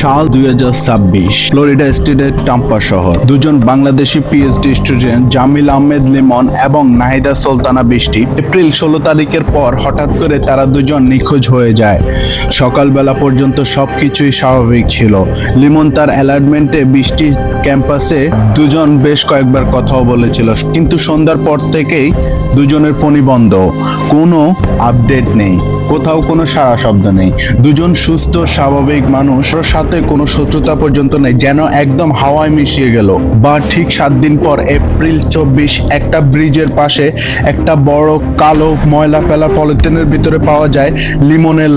সাল 2026, ফ্লোরিডা স্টেটের টাম্পা শহর। দুজন বাংলাদেশি পিএইচডি স্টুডেন্ট জামিল আহমেদ লিমন এবং নাহিদা সুলতানা বৃষ্টি এপ্রিল 16 তারিখের পর হঠাৎ করে তারা দুজন নিখোঁজ হয়ে যায়। সকালবেলা পর্যন্ত সবকিছুই স্বাভাবিক ছিল। লিমন তার অ্যালার্টমেন্টে বৃষ্টি ক্যাম্পাসে দুজন বেশ কয়েকবার কথাও বলেছিল, কিন্তু সন্ধ্যার পর থেকেই দুজনের ফোনই বন্ধ। কোনো আপডেট নেই, কোথাও কোনো সাড়া শব্দ নেই। দুজন সুস্থ স্বাভাবিক মানুষ, ওর সাথে কোনো শত্রুতা পর্যন্ত নেই, যেন একদম হাওয়ায় মিশিয়ে গেল। বা ঠিক 7 দিন পর এপ্রিল 24, একটা ব্রিজের পাশে একটা বড় কালো ময়লা ফেলা পলিথিনের ভিতরে পাওয়া যায় লিমনের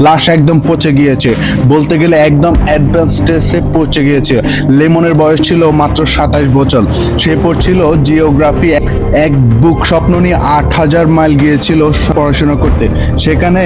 লাশ একদম পচে গিয়েছে, বলতে গেলে একদম অ্যাডভান্স স্টেজে পচে গিয়েছে। লিমনের বয়স ছিল মাত্র 27 বছর। সে পড়ছিল জিওগ্রাফি। এক বুক স্বপ্ন নিয়ে 8000 মাইল গিয়েছিল পড়াশোনা করতে। সেখানে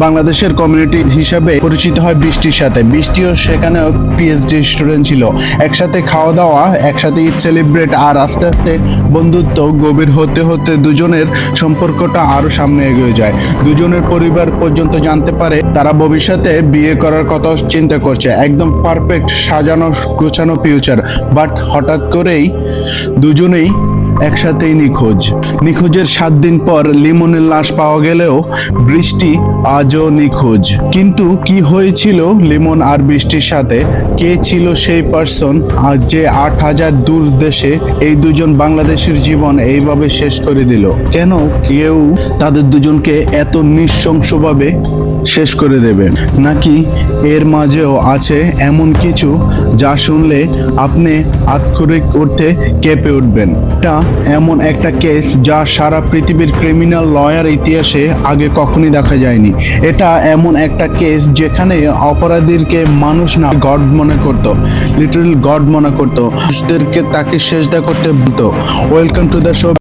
বাংলাদেশের কমিউনিটি হিসাবে পরিচিত হয় বৃষ্টির সাথে। বৃষ্টিও সেখানে পিএইচডি স্টুডেন্ট ছিল। একসাথে খাওয়া দাওয়া, একসাথে ঈদ সেলিব্রেট, আর আস্তে আস্তে বন্ধুত্ব গভীর হতে হতে দুজনের সম্পর্কটা আরো সামনে এগিয়ে যায়। দুজনের পরিবার পর্যন্ত জানতে পারে তারা ভবিষ্যতে বিয়ে করার কথা চিন্তা করছে। একদম পারফেক্ট সাজানো গোছানো ফিউচার। বাট হঠাৎ করেই দুজনেই একসাথেই নিখোঁজের 7 দিন পর লিমনের লাশ পাওয়া গেলেও বৃষ্টি আজও নিখোঁজ। কিন্তু কি হয়েছিল লিমন আর বৃষ্টির সাথে? কে ছিল সেই পার্সন আর যে 8000 দূর দেশে এই দুজন বাংলাদেশের জীবন এইভাবে শেষ করে দিল? কেন কেউ তাদের দুজনকে এত নৃশংসভাবে শেষ করে দেবেন? নাকি এর মাঝেও আছে এমন কিছু যা শুনলে আপনি আক্ষরিক অর্থে কেঁপে উঠবেন? এটা এমন একটা কেস যা সারা পৃথিবীর ক্রিমিনাল লয়ার ইতিহাসে আগে কখনই দেখা যায়নি। এটা এমন একটা কেস যেখানে অপরাধীকে মানুষ না গড মনে করত, লিটারাল গড মনে করত, তাকে সেজদা করতে বলতো। Welcome to the show.